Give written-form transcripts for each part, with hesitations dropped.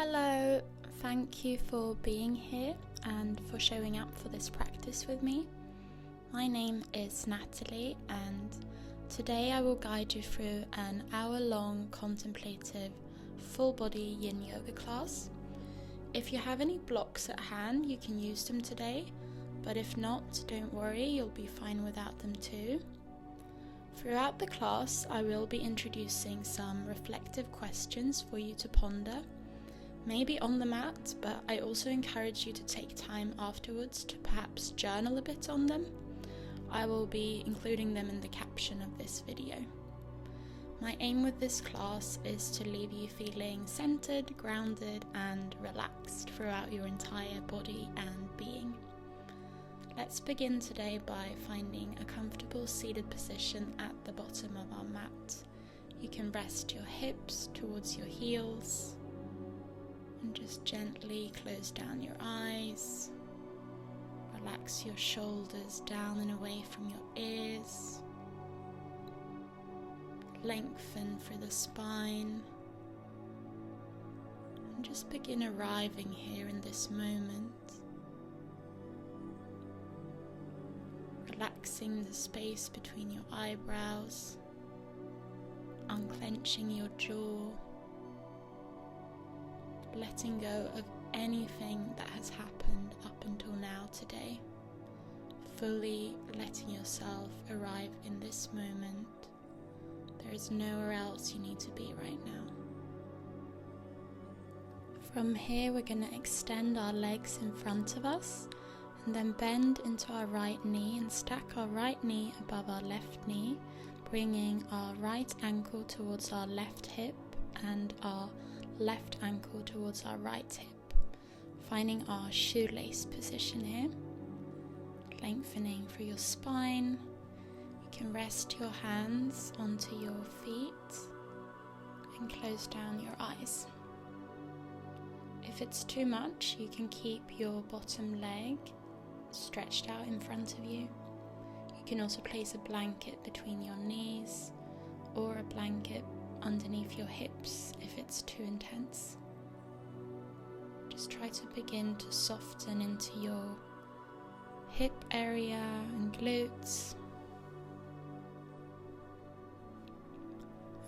Hello, thank you for being here and for showing up for this practice with me. My name is Natalie and today I will guide you through an hour-long contemplative full-body yin yoga class. If you have any blocks at hand, you can use them today, but if not, don't worry, you'll be fine without them too. Throughout the class, I will be introducing some reflective questions for you to ponder, maybe on the mat, but I also encourage you to take time afterwards to perhaps journal a bit on them. I will be including them in the caption of this video. My aim with this class is to leave you feeling centered, grounded, and relaxed throughout your entire body and being. Let's begin today by finding a comfortable seated position at the bottom of our mat. You can rest your hips towards your heels and just gently close down your eyes. Relax your shoulders down and away from your ears. Lengthen through the spine. And just begin arriving here in this moment. Relaxing the space between your eyebrows. Unclenching your jaw. Letting go of anything that has happened up until now today. Fully letting yourself arrive in this moment. There is nowhere else you need to be right now. From here, we're going to extend our legs in front of us and then bend into our right knee and stack our right knee above our left knee, bringing our right ankle towards our left hip and our left ankle towards our right hip, finding our shoelace position here, lengthening through your spine. You can rest your hands onto your feet and close down your eyes. If it's too much, you can keep your bottom leg stretched out in front of you. You can also place a blanket between your knees or a blanket underneath your hips if it's too intense. Just try to begin to soften into your hip area and glutes.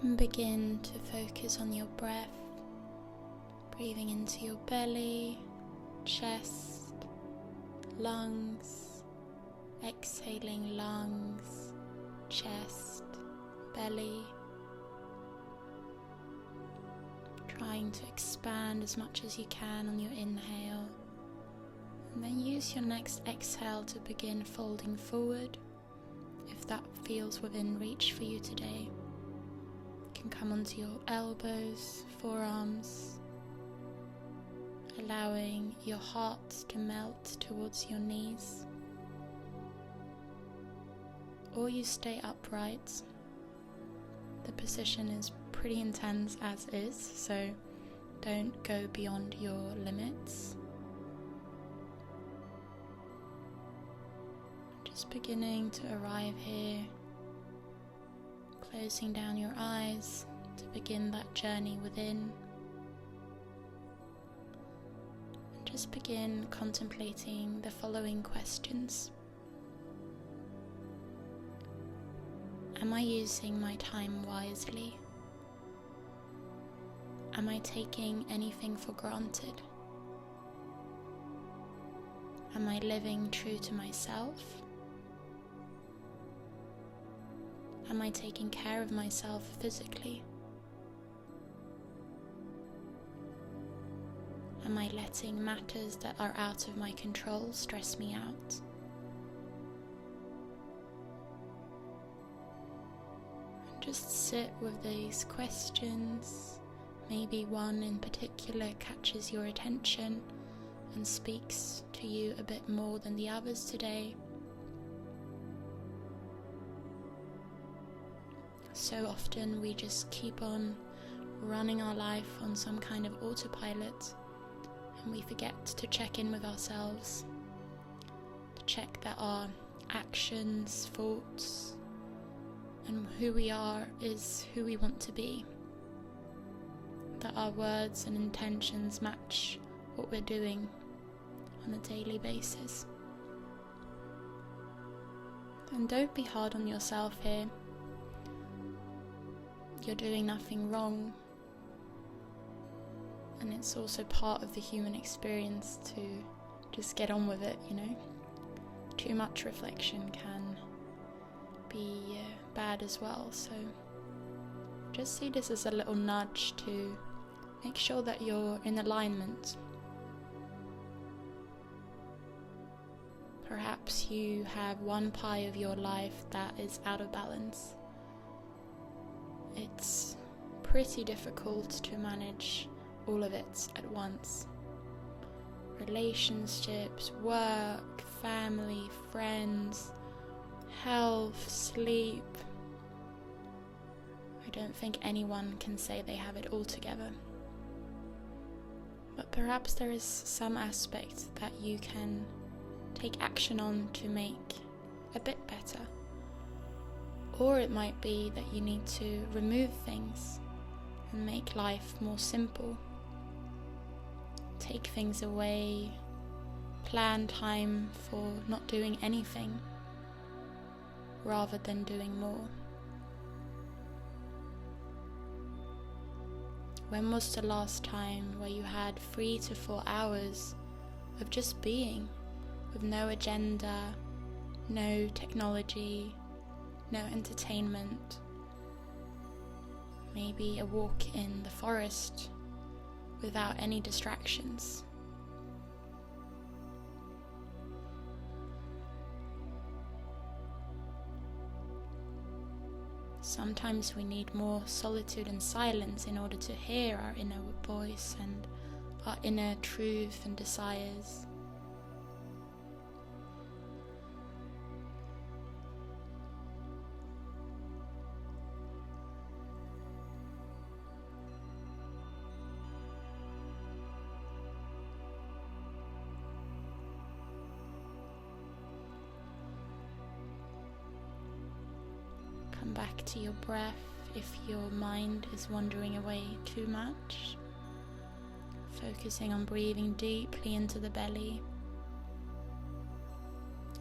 And begin to focus on your breath, breathing into your belly, chest, lungs, exhaling lungs, chest, belly. Trying to expand as much as you can on your inhale, and then use your next exhale to begin folding forward if that feels within reach for you today. You can come onto your elbows, forearms, allowing your heart to melt towards your knees, or you stay upright. The position is pretty intense as is, so don't go beyond your limits. Just beginning to arrive here, closing down your eyes to begin that journey within. And just begin contemplating the following questions. Am I using my time wisely? Am I taking anything for granted? Am I living true to myself? Am I taking care of myself physically? Am I letting matters that are out of my control stress me out? Just sit with these questions. Maybe one in particular catches your attention and speaks to you a bit more than the others today. So often we just keep on running our life on some kind of autopilot, and we forget to check in with ourselves, to check that our actions, thoughts, and who we are is who we want to be. that our words and intentions match what we're doing on a daily basis. And don't be hard on yourself here. You're doing nothing wrong. And it's also part of the human experience to just get on with it, you know. Too much reflection can be bad as well, so just see this as a little nudge to make sure that you're in alignment. Perhaps you have one part of your life that is out of balance. It's pretty difficult to manage all of it at once. Relationships, work, family, friends, health, sleep. I don't think anyone can say they have it all together. But perhaps there is some aspect that you can take action on to make a bit better. Or it might be that you need to remove things and make life more simple. Take things away, plan time for not doing anything rather than doing more. When was the last time where you had 3 to 4 hours of just being, with no agenda, no technology, no entertainment? Maybe a walk in the forest without any distractions. Sometimes we need more solitude and silence in order to hear our inner voice and our inner truth and desires. Come back to your breath if your mind is wandering away too much. Focusing on breathing deeply into the belly.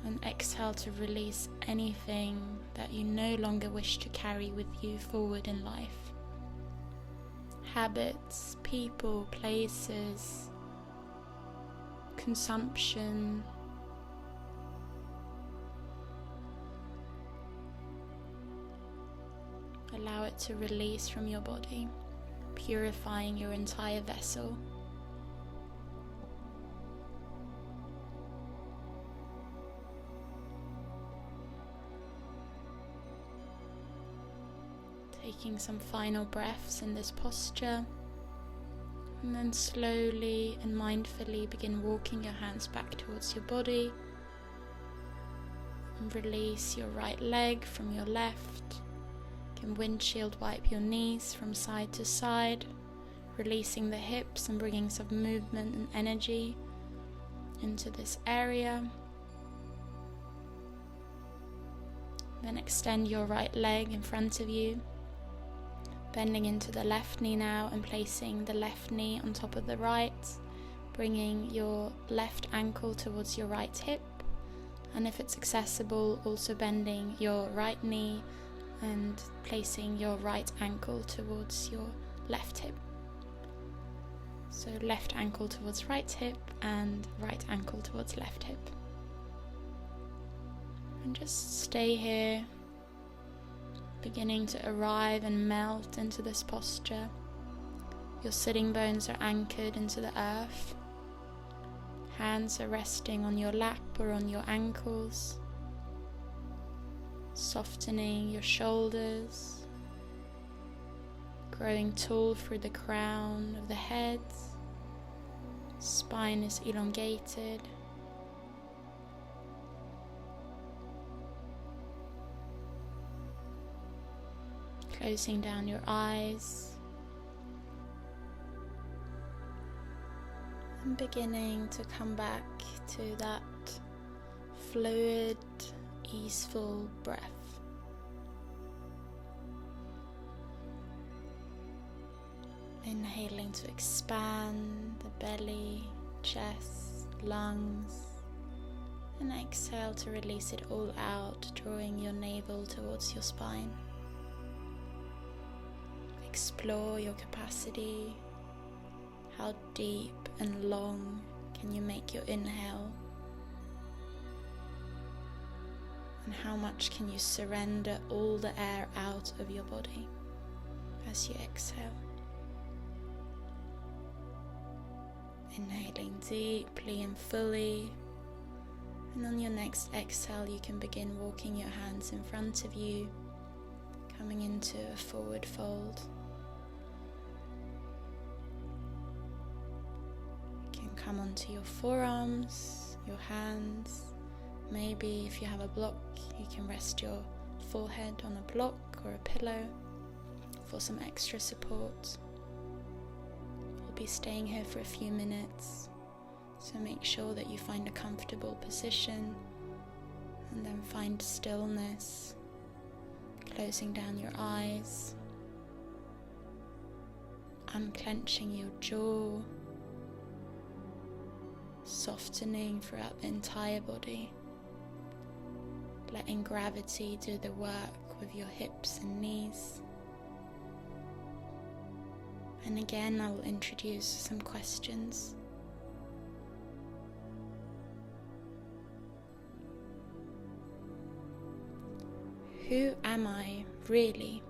And exhale to release anything that you no longer wish to carry with you forward in life. Habits, people, places, consumption. Allow it to release from your body, purifying your entire vessel. Taking some final breaths in this posture, and then slowly and mindfully begin walking your hands back towards your body, and release your right leg from your left. You can windshield wipe your knees from side to side, releasing the hips and bringing some movement and energy into this area. Then extend your right leg in front of you, bending into the left knee now and placing the left knee on top of the right, bringing your left ankle towards your right hip, and if it's accessible, also bending your right knee and placing your right ankle towards your left hip. So left ankle towards right hip and right ankle towards left hip. And just stay here, beginning to arrive and melt into this posture. Your sitting bones are anchored into the earth. Hands are resting on your lap or on your ankles, softening your shoulders, growing tall through the crown of the head. Spine is elongated. Closing down your eyes and beginning to come back to that fluid, easeful breath. Inhaling to expand the belly, chest, lungs, and exhale to release it all out, drawing your navel towards your spine. Explore your capacity. How deep and long can you make your inhale? And how much can you surrender all the air out of your body as you exhale? Inhaling deeply and fully, and on your next exhale you can begin walking your hands in front of you, coming into a forward fold. You can come onto your forearms, your hands. Maybe if you have a block, you can rest your forehead on a block or a pillow for some extra support. We'll be staying here for a few minutes, so make sure that you find a comfortable position and then find stillness, closing down your eyes, unclenching your jaw, softening throughout the entire body. Letting gravity do the work with your hips and knees. And again, I will introduce some questions. Who am I really?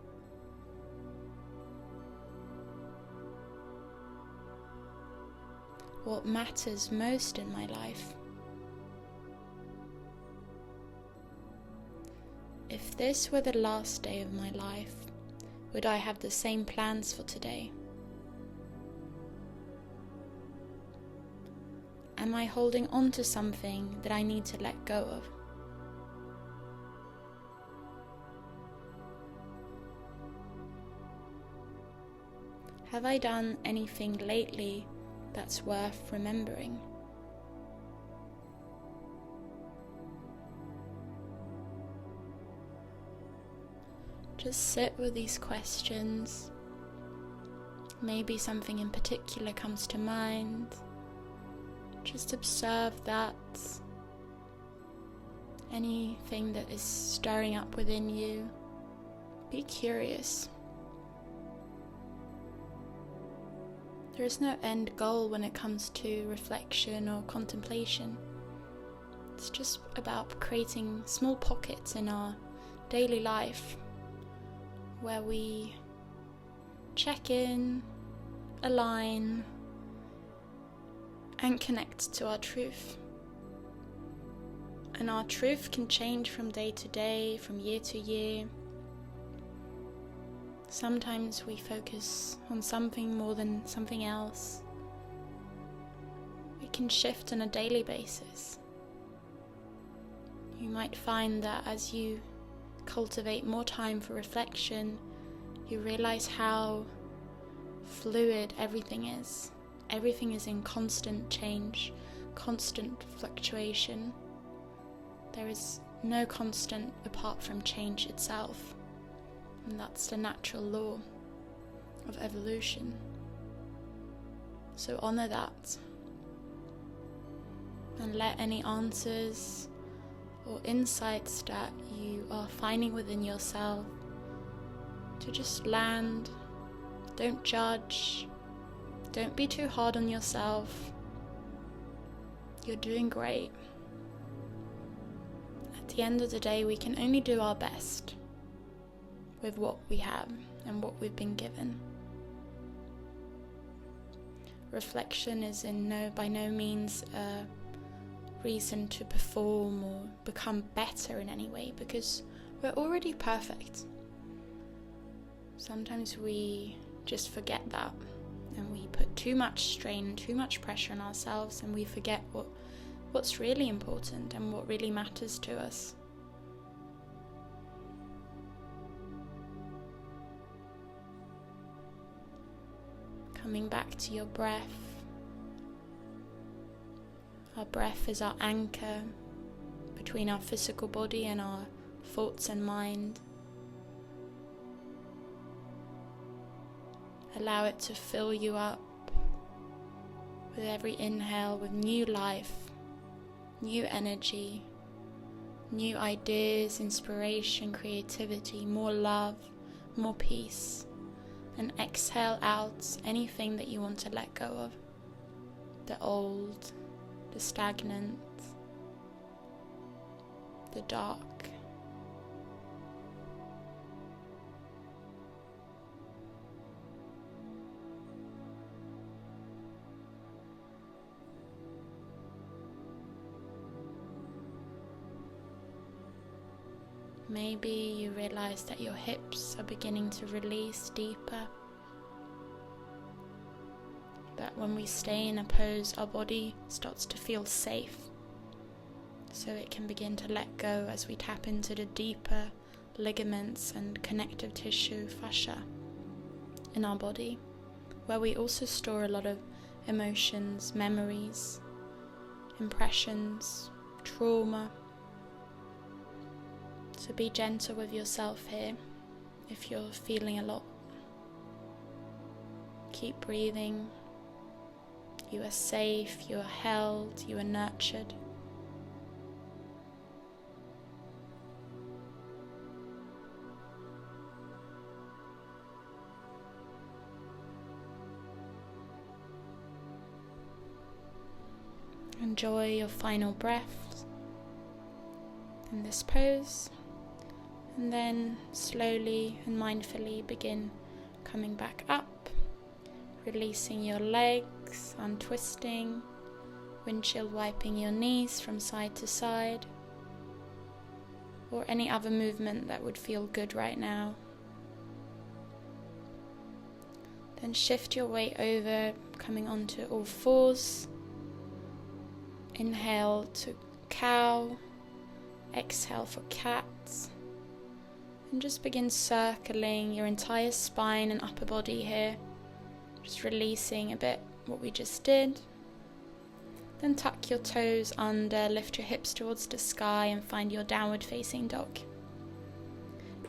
What matters most in my life? If this were the last day of my life, would I have the same plans for today? Am I holding on to something that I need to let go of? Have I done anything lately that's worth remembering? Just sit with these questions. Maybe something in particular comes to mind. Just observe that. Anything that is stirring up within you, be curious. There is no end goal when it comes to reflection or contemplation. It's just about creating small pockets in our daily life where we check in, align, and connect to our truth. And our truth can change from day to day, from year to year. Sometimes we focus on something more than something else. We can shift on a daily basis. You might find that as you cultivate more time for reflection, you realize how fluid everything is. Everything is in constant change, constant fluctuation. There is no constant apart from change itself. And that's the natural law of evolution. So honor that. And let any answers or insights that you are finding within yourself to just land. Don't judge. Don't be too hard on yourself. You're doing great. At the end of the day, we can only do our best with what we have and what we've been given. Reflection is by no means a reason to perform or become better in any way, because we're already perfect. Sometimes we just forget that, and we put too much strain, too much pressure on ourselves, and we forget what's really important and what really matters to us. Coming back to your breath. Our breath is our anchor between our physical body and our thoughts and mind. Allow it to fill you up with every inhale with new life, new energy, new ideas, inspiration, creativity, more love, more peace. And exhale out anything that you want to let go of. The old, the stagnant, the dark. Maybe you realize that your hips are beginning to release deeper. That when we stay in a pose, our body starts to feel safe. So it can begin to let go as we tap into the deeper ligaments and connective tissue, fascia, in our body, where we also store a lot of emotions, memories, impressions, trauma. So be gentle with yourself here if you're feeling a lot. Keep breathing. You are safe, you are held, you are nurtured. Enjoy your final breath in this pose. And then slowly and mindfully begin coming back up, releasing your legs, untwisting, windshield wiping your knees from side to side, or any other movement that would feel good right now. Then shift your weight over, coming onto all fours. Inhale to cow, exhale for cat. And just begin circling your entire spine and upper body here. Just releasing a bit what we just did. Then tuck your toes under, lift your hips towards the sky and find your downward facing dog.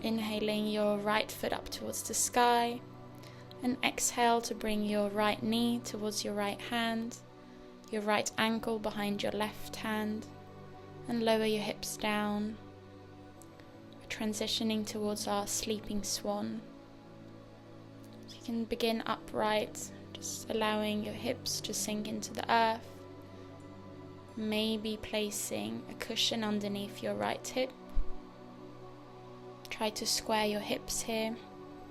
Inhaling your right foot up towards the sky. And exhale to bring your right knee towards your right hand. Your right ankle behind your left hand. And lower your hips down. Transitioning towards our sleeping swan. So you can begin upright, just allowing your hips to sink into the earth. Maybe placing a cushion underneath your right hip. Try to square your hips here,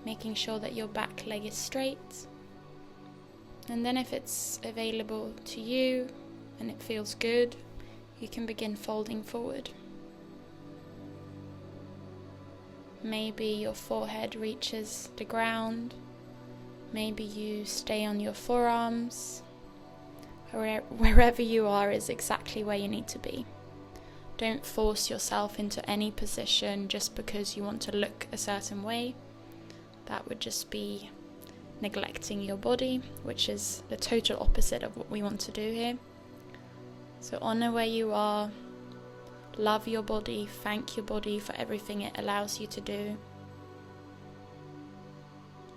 making sure that your back leg is straight. And then if it's available to you and it feels good, you can begin folding forward. Maybe your forehead reaches the ground. Maybe you stay on your forearms. Wherever you are is exactly where you need to be. Don't force yourself into any position just because you want to look a certain way. That would just be neglecting your body, which is the total opposite of what we want to do here. So honor where you are. Love your body, thank your body for everything it allows you to do.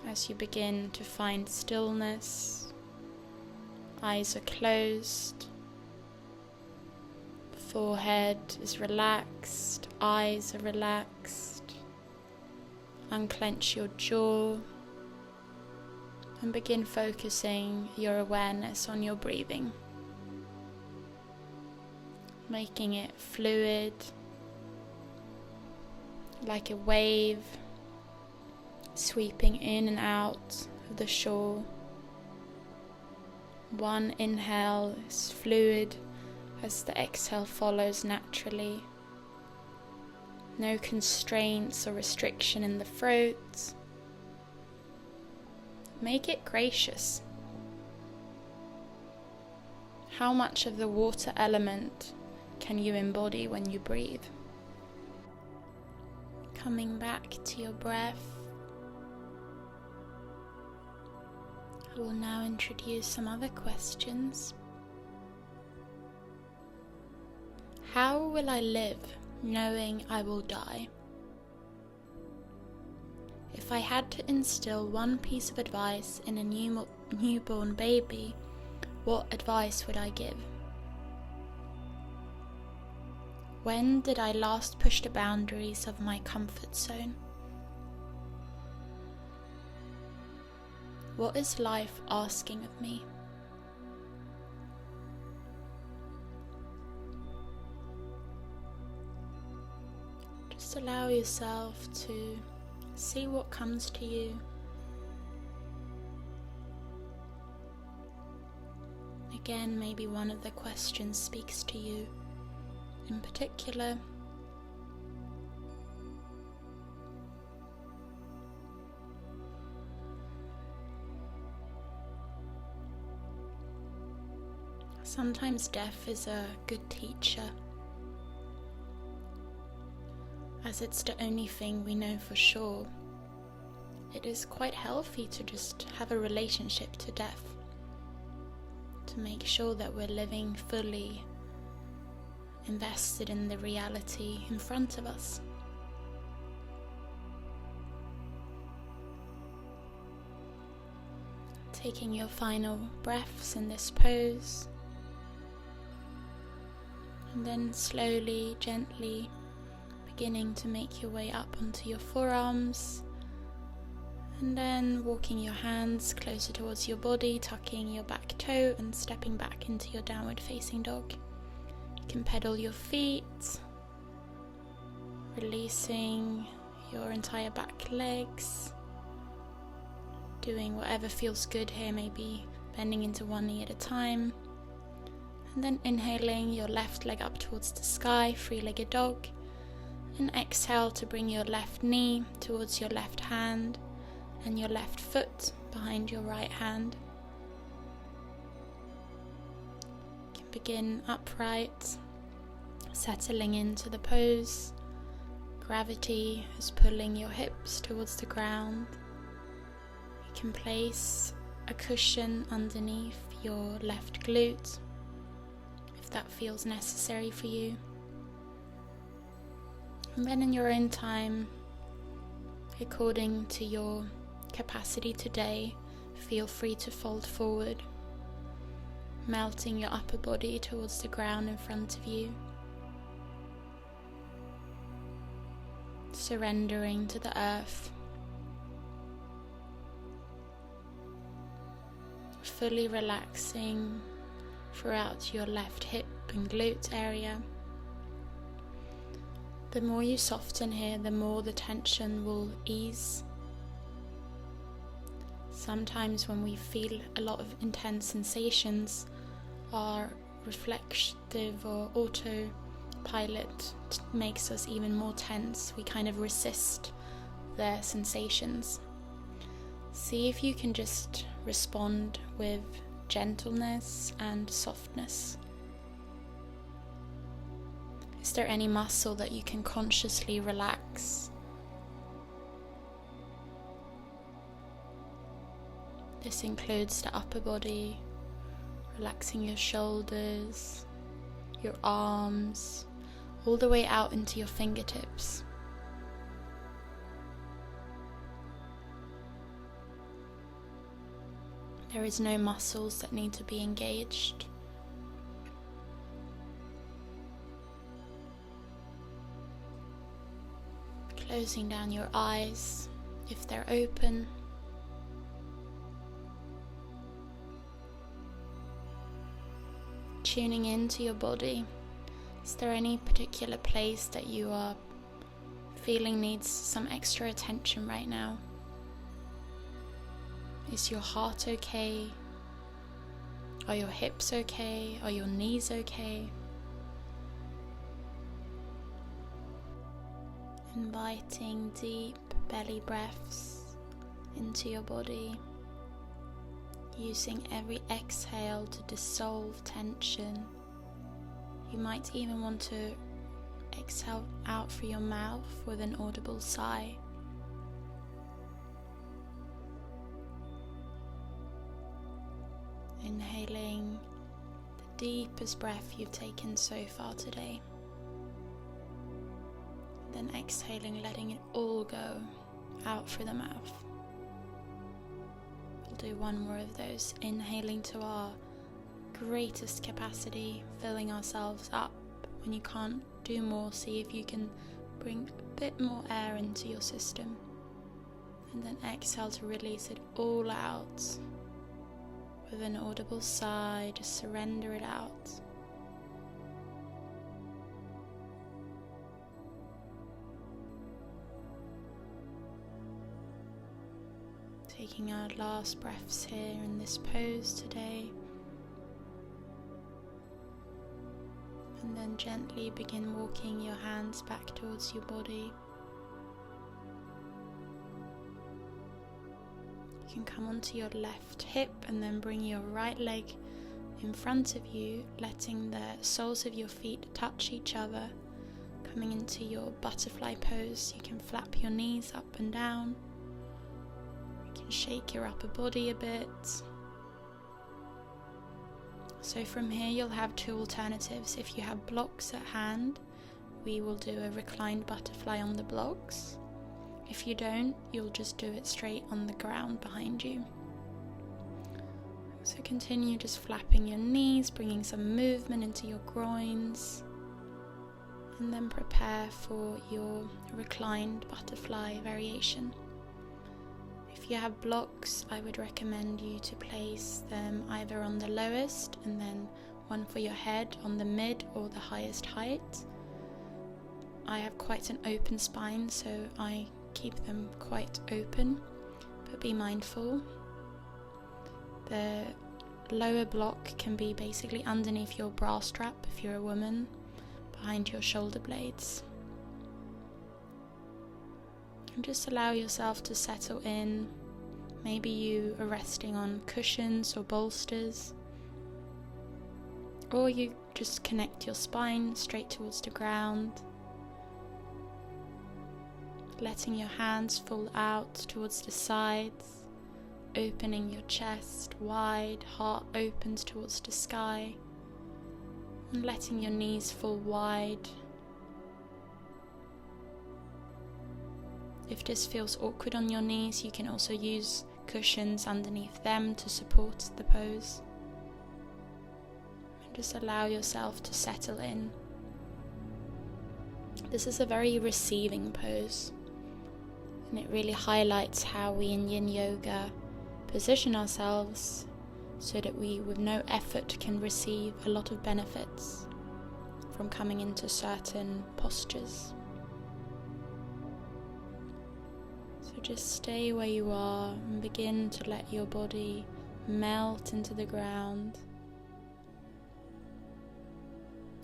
As you begin to find stillness, eyes are closed, forehead is relaxed, eyes are relaxed. Unclench your jaw and begin focusing your awareness on your breathing. Making it fluid, like a wave sweeping in and out of the shore. One inhale is fluid as the exhale follows naturally. No constraints or restriction in the throat. Make it gracious. How much of the water element can you embody when you breathe? Coming back to your breath, I will now introduce some other questions. How will I live knowing I will die? If I had to instill one piece of advice in a newborn baby, what advice would I give? When did I last push the boundaries of my comfort zone? What is life asking of me? Just allow yourself to see what comes to you. Again, maybe one of the questions speaks to you in particular. Sometimes death is a good teacher, as it's the only thing we know for sure. It is quite healthy to just have a relationship to death, to make sure that we're living fully invested in the reality in front of us. Taking your final breaths in this pose, and then slowly, gently beginning to make your way up onto your forearms, and then walking your hands closer towards your body, tucking your back toe and stepping back into your downward facing dog. You can pedal your feet, releasing your entire back legs, doing whatever feels good here, maybe bending into one knee at a time. And then inhaling your left leg up towards the sky, three-legged dog. And exhale to bring your left knee towards your left hand and your left foot behind your right hand. You can begin upright, settling into the pose. Gravity is pulling your hips towards the ground. You can place a cushion underneath your left glute, if that feels necessary for you. And then in your own time, according to your capacity today, feel free to fold forward, melting your upper body towards the ground in front of you, surrendering to the earth, fully relaxing throughout your left hip and glute area. The more you soften here, the more the tension will ease. Sometimes when we feel a lot of intense sensations, our reflective or autopilot makes us even more tense. We kind of resist their sensations. See if you can just respond with gentleness and softness. Is there any muscle that you can consciously relax? This includes the upper body, relaxing your shoulders, your arms, all the way out into your fingertips. There is no muscles that need to be engaged. Closing down your eyes if they're open. Tuning into your body. Is there any particular place that you are feeling needs some extra attention right now? Is your heart okay? Are your hips okay? Are your knees okay? Inviting deep belly breaths into your body, using every exhale to dissolve tension. You might even want to exhale out through your mouth with an audible sigh. Inhaling the deepest breath you've taken so far today. Then exhaling, letting it all go, out through the mouth. We'll do one more of those, inhaling to our greatest capacity, filling ourselves up. When you can't do more, see if you can bring a bit more air into your system. And then exhale to release it all out. With an audible sigh, just surrender it out. Taking our last breaths here in this pose today. And then gently begin walking your hands back towards your body. You can come onto your left hip and then bring your right leg in front of you, letting the soles of your feet touch each other. Coming into your butterfly pose, you can flap your knees up and down. You can shake your upper body a bit. So from here you'll have two alternatives. If you have blocks at hand, we will do a reclined butterfly on the blocks. If you don't, you'll just do it straight on the ground behind you. So continue just flapping your knees, bringing some movement into your groins, and then prepare for your reclined butterfly variation. If you have blocks, I would recommend you to place them either on the lowest and then one for your head on the mid or the highest height. I have quite an open spine, so I keep them quite open, but be mindful. The lower block can be basically underneath your bra strap if you're a woman, behind your shoulder blades. And just allow yourself to settle in. Maybe you are resting on cushions or bolsters, or you just connect your spine straight towards the ground, letting your hands fall out towards the sides, opening your chest wide, heart opens towards the sky, and letting your knees fall wide. If this feels awkward on your knees, you can also use cushions underneath them to support the pose. And just allow yourself to settle in. This is a very receiving pose, and it really highlights how we in Yin Yoga position ourselves so that we, with no effort, can receive a lot of benefits from coming into certain postures. So just stay where you are and begin to let your body melt into the ground.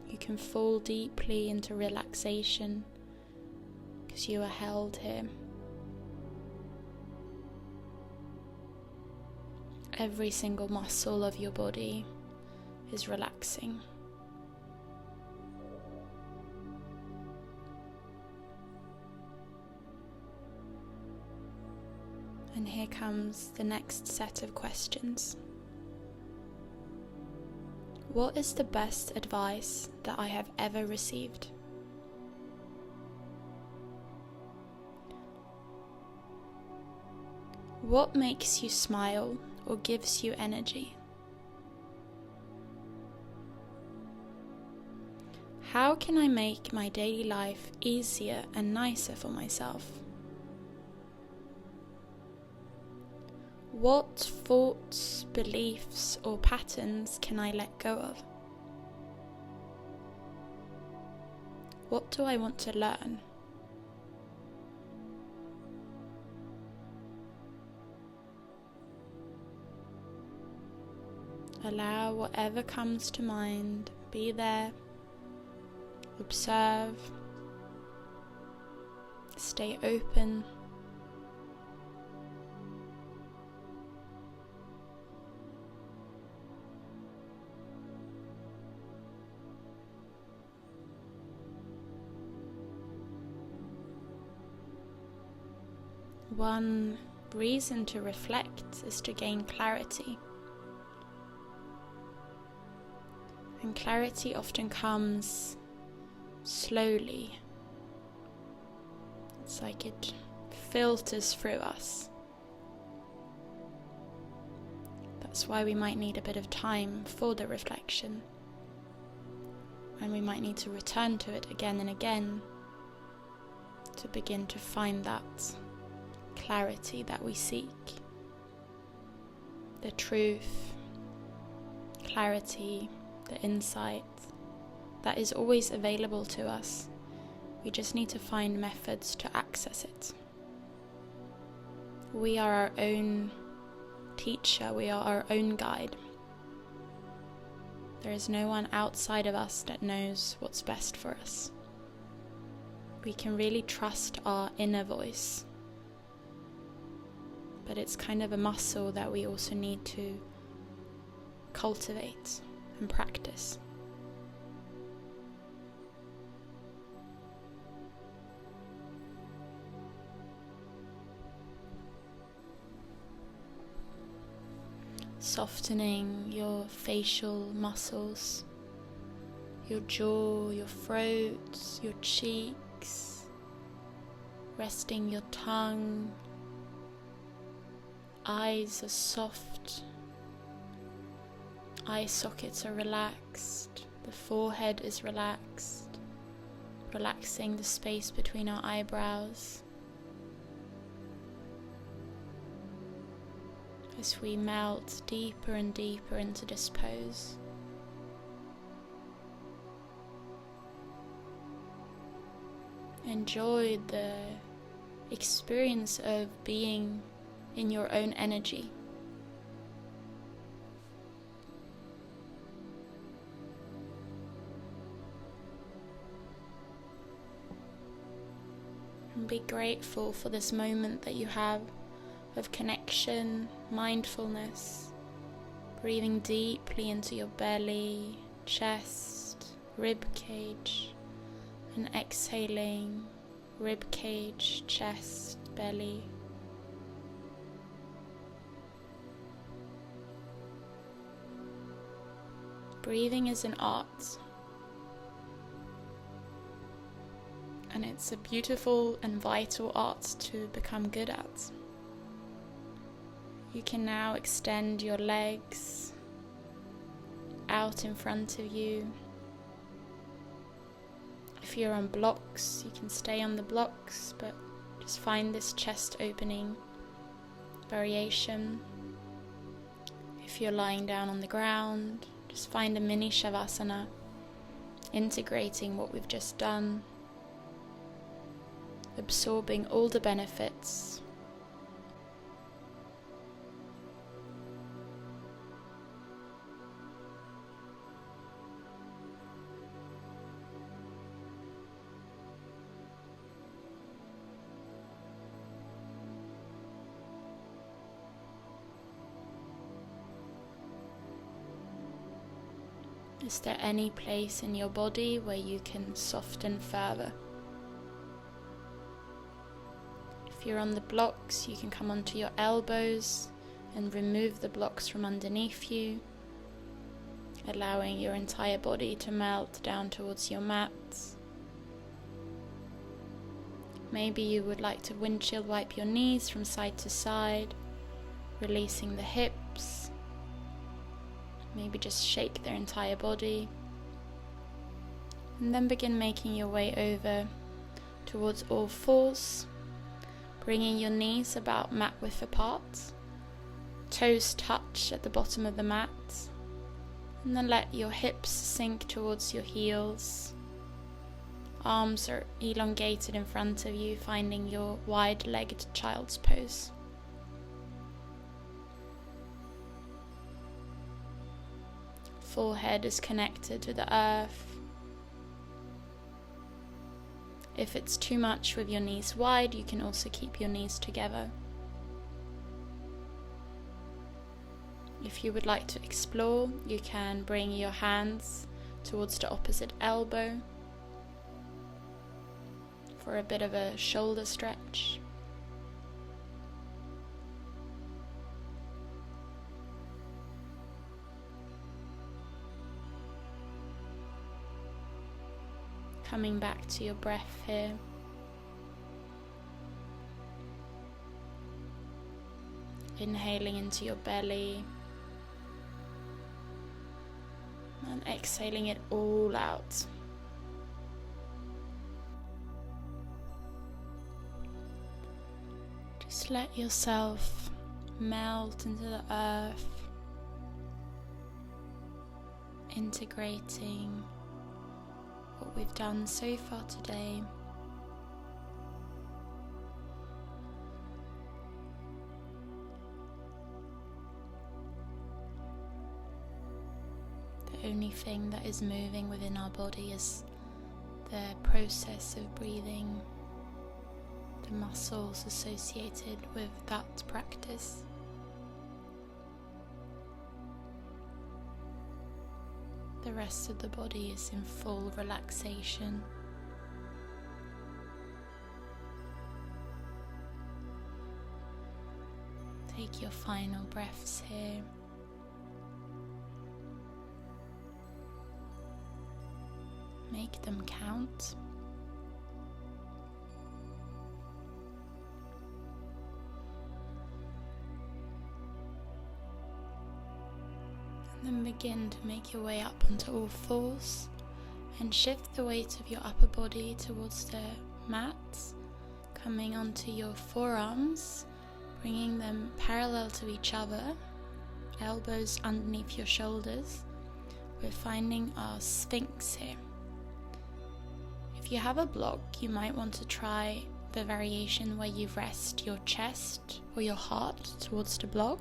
You can fall deeply into relaxation because you are held here. Every single muscle of your body is relaxing. And here comes the next set of questions. What is the best advice that I have ever received? What makes you smile or gives you energy? How can I make my daily life easier and nicer for myself? What thoughts, beliefs, or patterns can I let go of? What do I want to learn? Allow whatever comes to mind, be there, observe, stay open. One reason to reflect is to gain clarity. And clarity often comes slowly. It's like it filters through us. That's why we might need a bit of time for the reflection, and we might need to return to it again and again to begin to find that clarity that we seek, the truth, clarity, the insight that is always available to us. We just need to find methods to access it. We are our own teacher, we are our own guide. There is no one outside of us that knows what's best for us. We can really trust our inner voice, but it's kind of a muscle that we also need to cultivate and practice. Softening your facial muscles, your jaw, your throat, your cheeks, resting your tongue. Eyes are soft, eye sockets are relaxed, the forehead is relaxed, relaxing the space between our eyebrows. As we melt deeper and deeper into this pose. Enjoy the experience of being in your own energy. And be grateful for this moment that you have of connection, mindfulness, breathing deeply into your belly, chest, rib cage, and exhaling, rib cage, chest, belly. Breathing is an art, and it's a beautiful and vital art to become good at. You can now extend your legs out in front of you. If you're on blocks, you can stay on the blocks, but just find this chest opening variation. If you're lying down on the ground, just find a mini shavasana, integrating what we've just done, absorbing all the benefits. Is there any place in your body where you can soften further? If you're on the blocks, you can come onto your elbows and remove the blocks from underneath you, allowing your entire body to melt down towards your mat. Maybe you would like to windshield wipe your knees from side to side, releasing the hips. Maybe just shake their entire body. And then begin making your way over towards all fours, bringing your knees about mat width apart, toes touch at the bottom of the mat, and then let your hips sink towards your heels. Arms are elongated in front of you, finding your wide-legged child's pose. Forehead is connected to the earth. If it's too much with your knees wide, you can also keep your knees together. If you would like to explore, you can bring your hands towards the opposite elbow for a bit of a shoulder stretch. Coming back to your breath here. Inhaling into your belly and exhaling it all out. Just let yourself melt into the earth, integrating what we've done so far today. The only thing that is moving within our body is the process of breathing, the muscles associated with that practice. The rest of the body is in full relaxation. Take your final breaths here. Make them count. And then begin to make your way up onto all fours and shift the weight of your upper body towards the mat, coming onto your forearms, bringing them parallel to each other, elbows underneath your shoulders. We're finding our Sphinx here. If you have a block, you might want to try the variation where you rest your chest or your heart towards the block.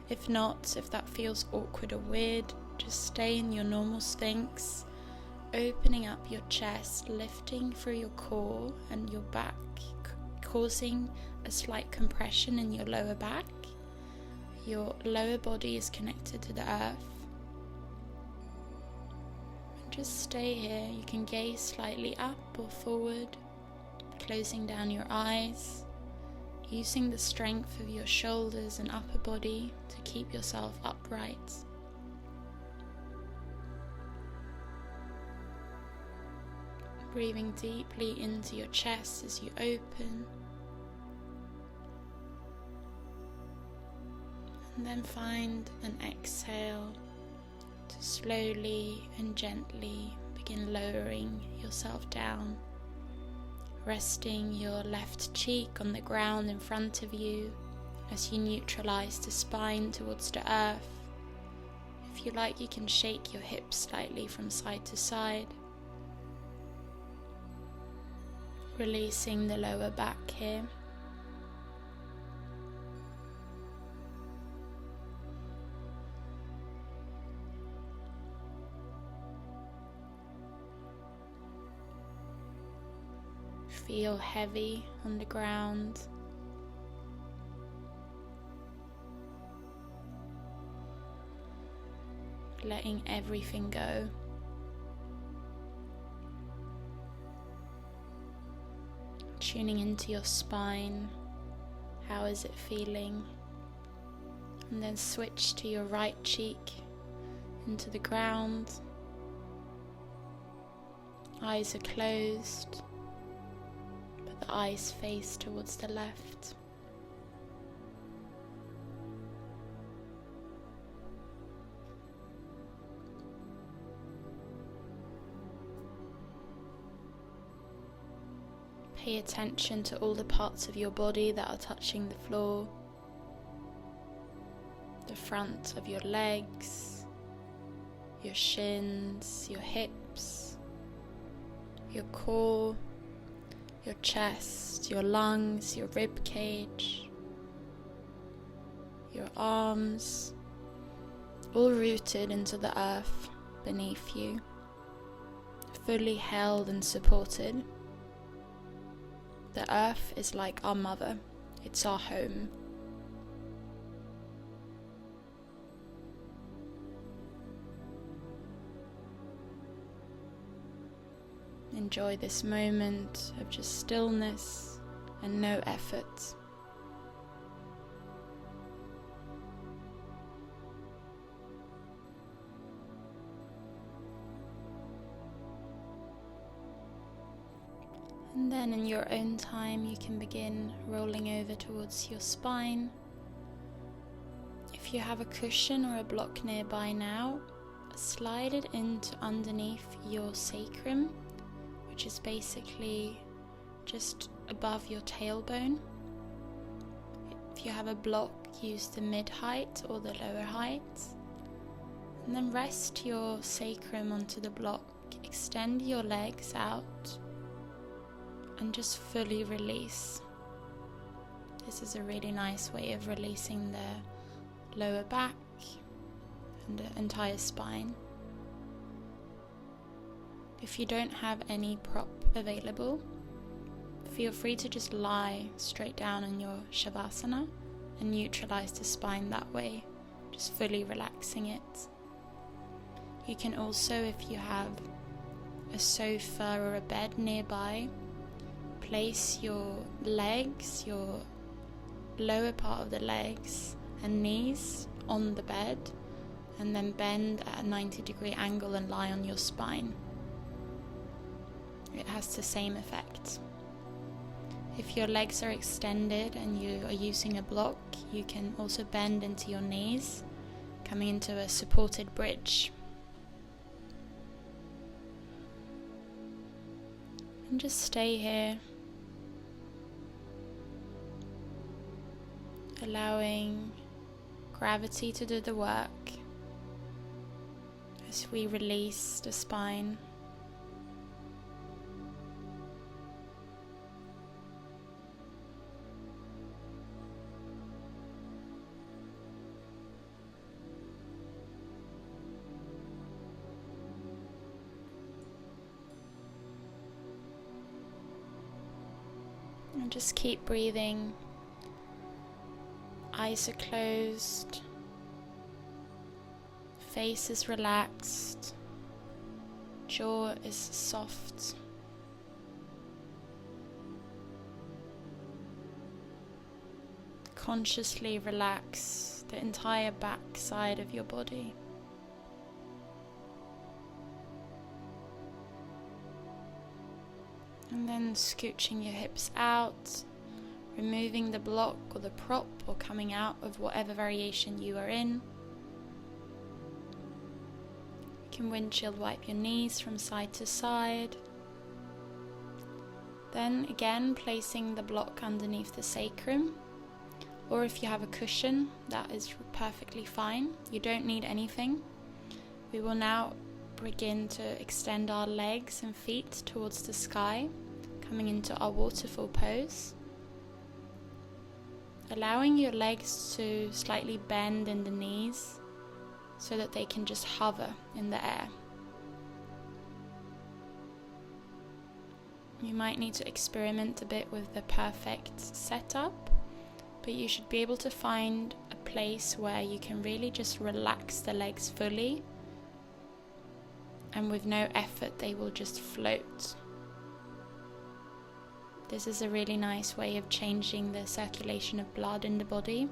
If not, if that feels awkward or weird, just stay in your normal Sphinx, opening up your chest, lifting through your core and your back, causing a slight compression in your lower back. Your lower body is connected to the earth. Just stay here. You can gaze slightly up or forward, closing down your eyes, using the strength of your shoulders and upper body to keep yourself upright. Breathing deeply into your chest as you open. And then find an exhale to slowly and gently begin lowering yourself down, resting your left cheek on the ground in front of you as you neutralize the spine towards the earth. If you like, you can shake your hips slightly from side to side, releasing the lower back here. Feel heavy on the ground. Letting everything go. Tuning into your spine. How is it feeling? And then switch to your right cheek into the ground. Eyes are closed. The eyes face towards the left. Pay attention to all the parts of your body that are touching the floor. The front of your legs, your shins, your hips, your core, your chest, your lungs, your rib cage, your arms, all rooted into the earth beneath you, fully held and supported. The earth is like our mother, it's our home. Enjoy this moment of just stillness and no effort. And then in your own time you can begin rolling over towards your spine, If you have a cushion or a block nearby now, slide it into underneath your sacrum, which is basically just above your tailbone. If you have a block, use the mid-height or the lower height. And then rest your sacrum onto the block, extend your legs out, and just fully release. This is a really nice way of releasing the lower back and the entire spine. If you don't have any prop available, feel free to just lie straight down in your Shavasana and neutralize the spine that way, just fully relaxing it. You can also, if you have a sofa or a bed nearby, place your legs, your lower part of the legs and knees on the bed, and then bend at a 90-degree angle and lie on your spine. It has the same effect. If your legs are extended and you are using a block, you can also bend into your knees, coming into a supported bridge. And just stay here, allowing gravity to do the work as we release the spine. And just keep breathing. Eyes are closed. Face is relaxed. Jaw is soft. Consciously relax the entire back side of your body. And then scooching your hips out, removing the block or the prop or coming out of whatever variation you are in. You can windshield wipe your knees from side to side. Then again placing the block underneath the sacrum, or if you have a cushion, that is perfectly fine. You don't need anything. We will now begin to extend our legs and feet towards the sky, coming into our waterfall pose. Allowing your legs to slightly bend in the knees so that they can just hover in the air. You might need to experiment a bit with the perfect setup, but you should be able to find a place where you can really just relax the legs fully, and with no effort they will just float. This is a really nice way of changing the circulation of blood in the body,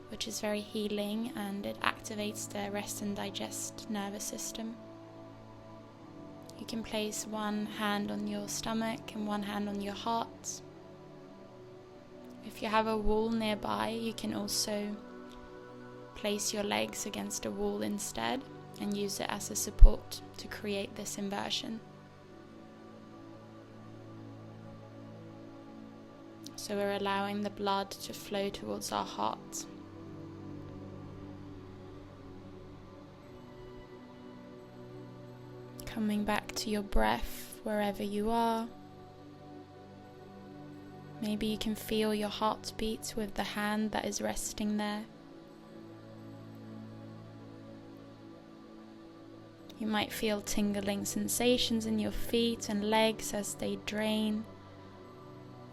which is very healing, and it activates the rest and digest nervous system. You can place one hand on your stomach and one hand on your heart. If you have a wall nearby, you can also place your legs against a wall instead and use it as a support to create this inversion. So we're allowing the blood to flow towards our heart. Coming back to your breath wherever you are. Maybe you can feel your heartbeat with the hand that is resting there. You might feel tingling sensations in your feet and legs as they drain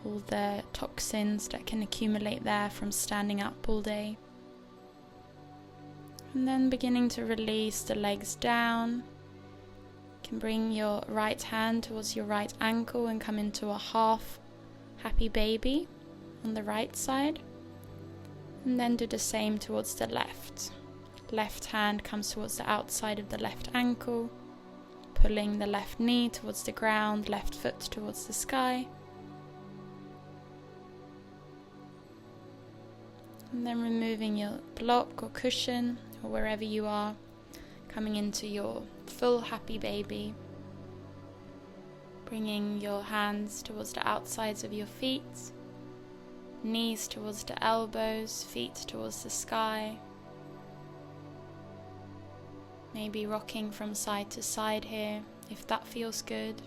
all the toxins that can accumulate there from standing up all day. And then beginning to release the legs down. You can bring your right hand towards your right ankle and come into a half happy baby on the right side. And then do the same towards the left. Left hand comes towards the outside of the left ankle, pulling the left knee towards the ground, left foot towards the sky. And then removing your block or cushion or wherever you are, coming into your full happy baby. Bringing your hands towards the outsides of your feet, knees towards the elbows, feet towards the sky. Maybe rocking from side to side here, if that feels good.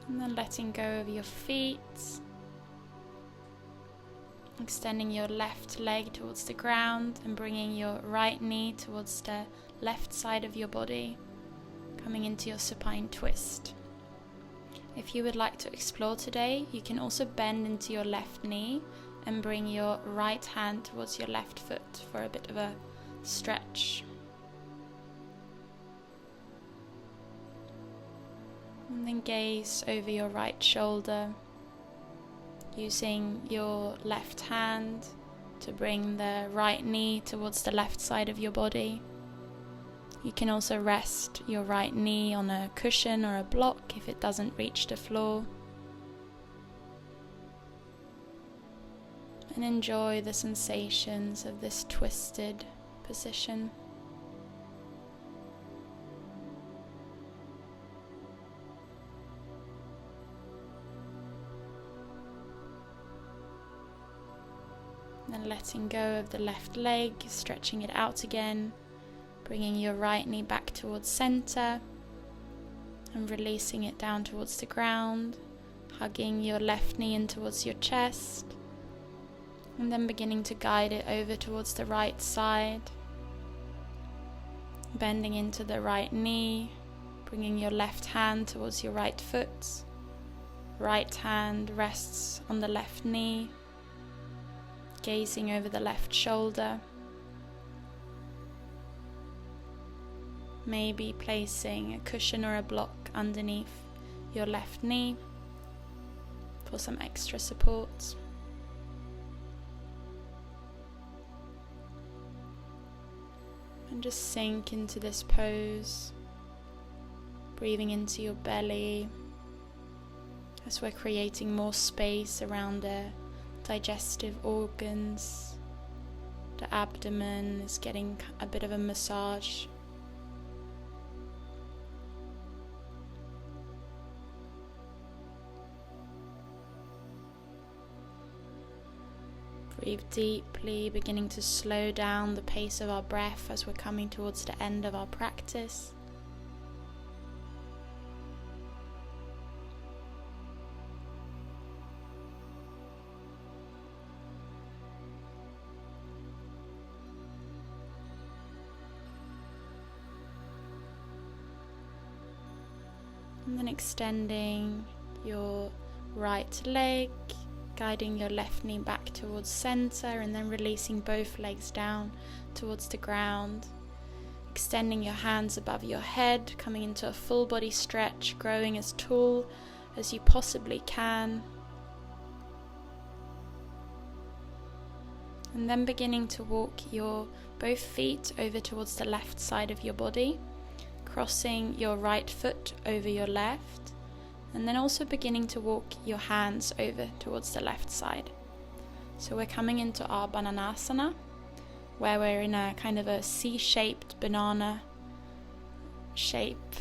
And then letting go of your feet, extending your left leg towards the ground and bringing your right knee towards the left side of your body, coming into your supine twist. If you would like to explore today, you can also bend into your left knee and bring your right hand towards your left foot for a bit of a stretch. And then gaze over your right shoulder, using your left hand to bring the right knee towards the left side of your body. You can also rest your right knee on a cushion or a block if it doesn't reach the floor. And enjoy the sensations of this twisted position. Then letting go of the left leg, stretching it out again, bringing your right knee back towards center and releasing it down towards the ground, hugging your left knee in towards your chest, and then beginning to guide it over towards the right side, bending into the right knee, bringing your left hand towards your right foot, right hand rests on the left knee, gazing over the left shoulder, maybe placing a cushion or a block underneath your left knee for some extra support. And just sink into this pose, breathing into your belly as we're creating more space around the digestive organs. The abdomen is getting a bit of a massage. Breathe deeply, beginning to slow down the pace of our breath as we're coming towards the end of our practice. And then extending your right leg, guiding your left knee back towards center, and then releasing both legs down towards the ground. Extending your hands above your head, coming into a full body stretch, growing as tall as you possibly can. And then beginning to walk your both feet over towards the left side of your body, crossing your right foot over your left, and then also beginning to walk your hands over towards the left side. So we're coming into our Bananasana, where we're in a kind of a C-shaped banana shape,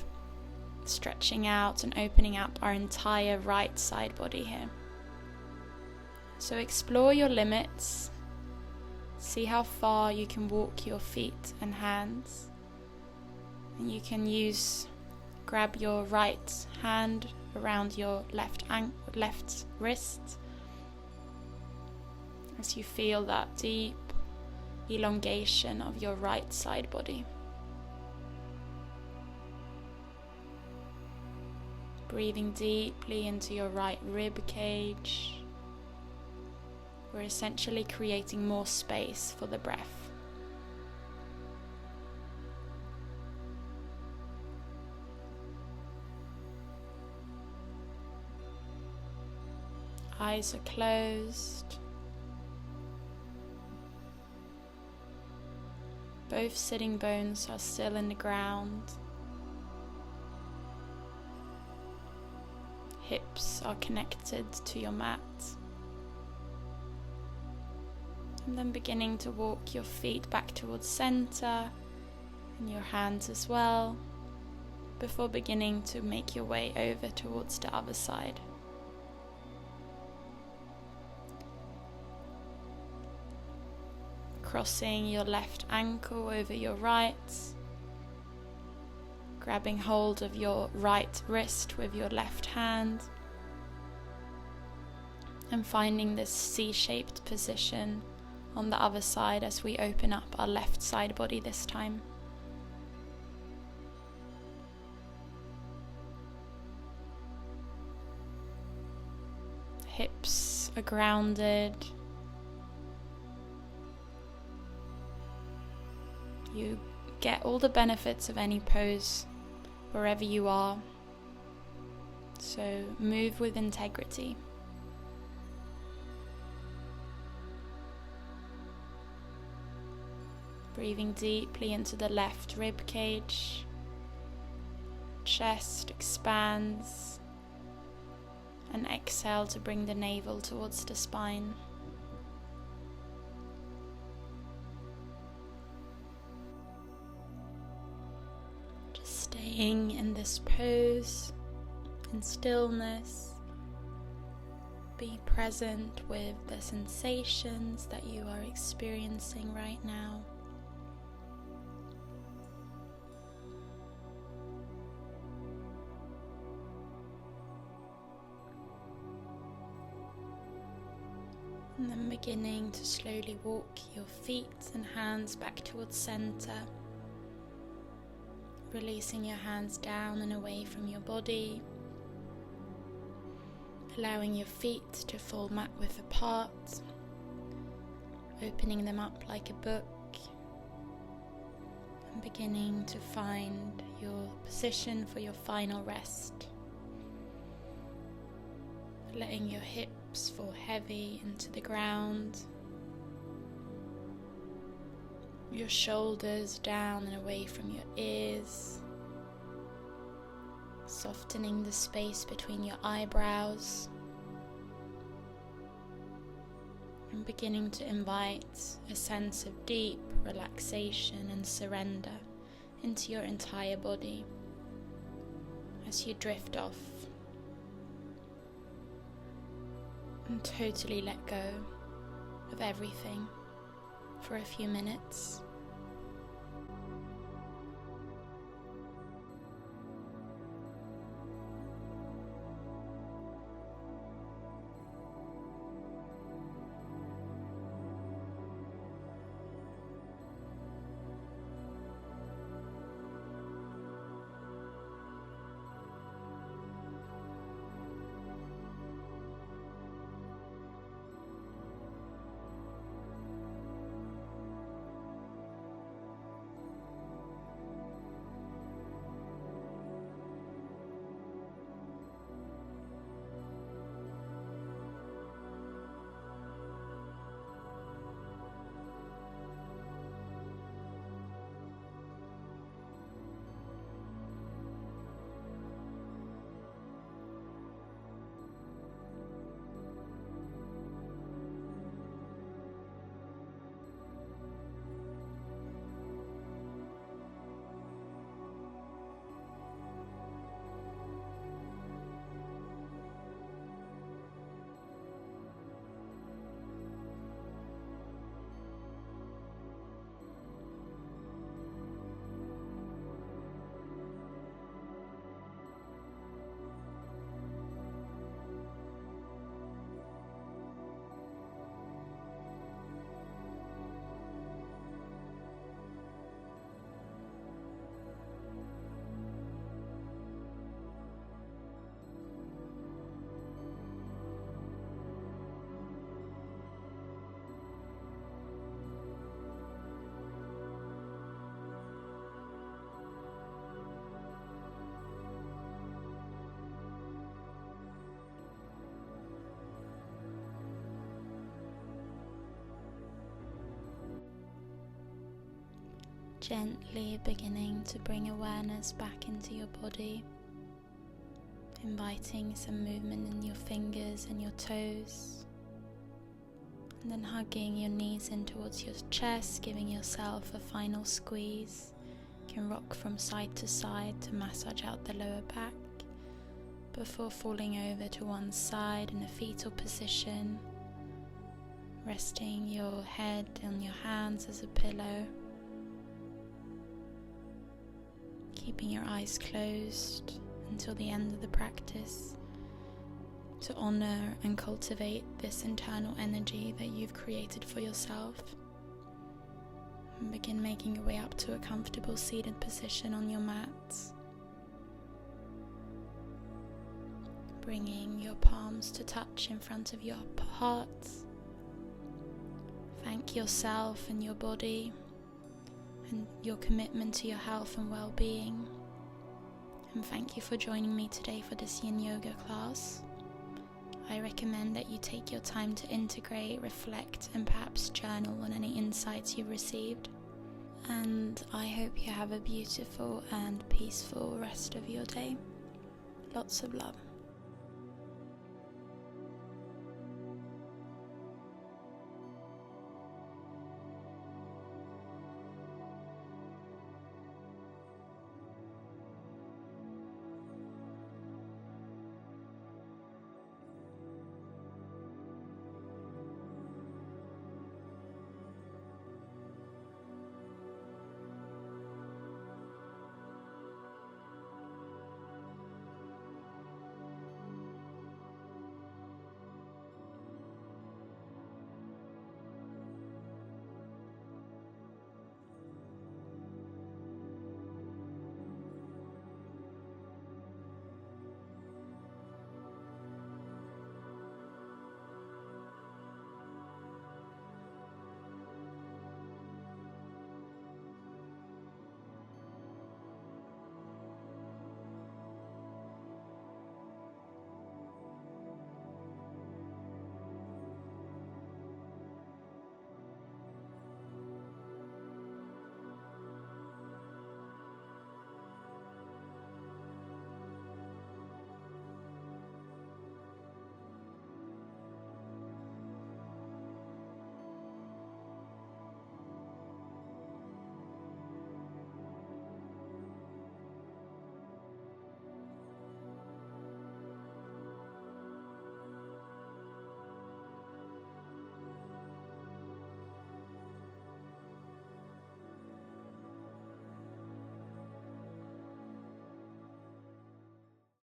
stretching out and opening up our entire right side body here. So explore your limits, see how far you can walk your feet and hands. And you can grab your right hand around your left wrist as you feel that deep elongation of your right side body. Breathing deeply into your right rib cage. We're essentially creating more space for the breath. Eyes are closed. Both sitting bones are still in the ground. Hips are connected to your mat. And then beginning to walk your feet back towards center and your hands as well, before beginning to make your way over towards the other side. Crossing your left ankle over your right, grabbing hold of your right wrist with your left hand, and finding this C-shaped position on the other side as we open up our left side body this time. Hips are grounded. You get all the benefits of any pose wherever you are. So move with integrity. Breathing deeply into the left rib cage. Chest expands. And exhale to bring the navel towards the spine. Just staying in this pose, in stillness. Be present with the sensations that you are experiencing right now. And then beginning to slowly walk your feet and hands back towards center. Releasing your hands down and away from your body. Allowing your feet to fall mat width apart. Opening them up like a book. And beginning to find your position for your final rest. Letting your hips fall heavy into the ground. Your shoulders down and away from your ears. Softening the space between your eyebrows. And beginning to invite a sense of deep relaxation and surrender into your entire body as you drift off. And totally let go of everything for a few minutes. Gently beginning to bring awareness back into your body, inviting some movement in your fingers and your toes, and then hugging your knees in towards your chest, giving yourself a final squeeze. You can rock from side to side to massage out the lower back before falling over to one side in a fetal position, resting your head on your hands as a pillow, keeping your eyes closed until the end of the practice to honor and cultivate this internal energy that you've created for yourself. And begin making your way up to a comfortable seated position on your mat, bringing your palms to touch in front of your heart. Thank yourself and your body and your commitment to your health and well-being. And thank you for joining me today for this Yin Yoga class. I recommend that you take your time to integrate, reflect, and perhaps journal on any insights you've received. And I hope you have a beautiful and peaceful rest of your day. Lots of love.